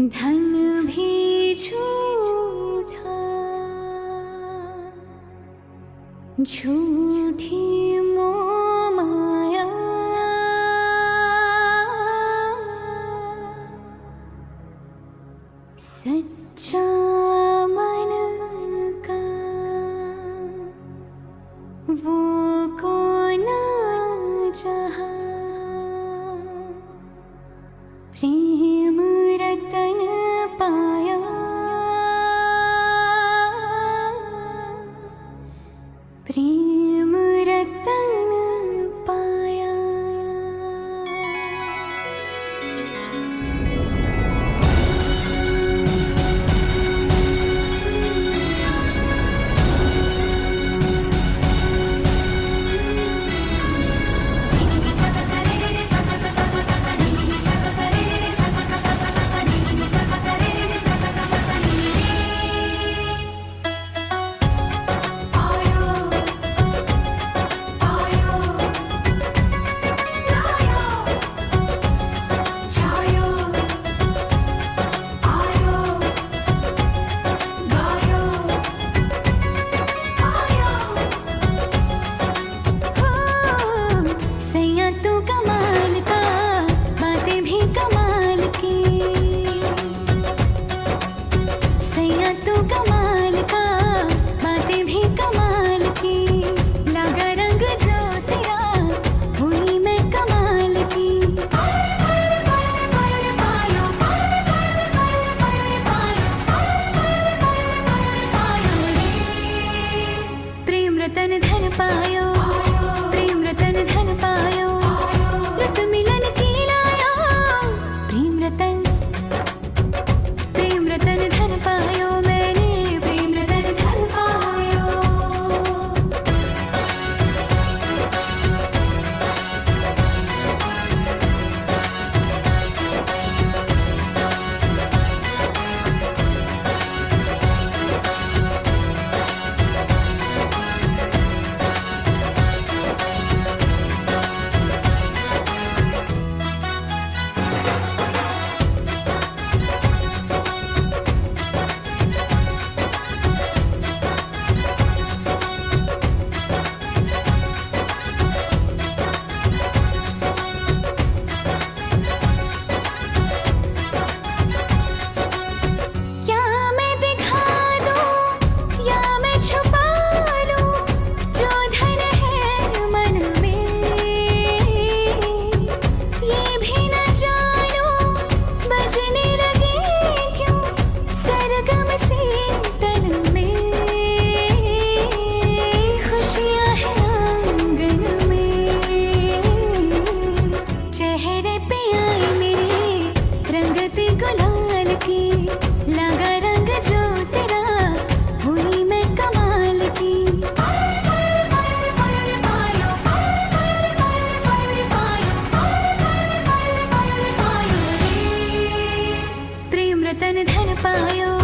धन भी झूठा, झूठी मोह माया, सच्चा मन का वो कौन जहाँ, प्रेम रतन पाया, प्रेम रतन पाया। तू कमाल का, बातें भी कमाल की, सैया तू कमाल का, बातें भी कमाल की, लगा रंग जो तेरा हुई मैं कमाल की। प्रेम रतन धन पायो, प्रेम रतन धन पायो, रत मिलन की लाया, प्रेम रतन धन पायो, मैंने प्रेम रतन धन पायो। लगा रंग जो तेरा हुई मैं कमाल की। प्रेम रतन धन पायो,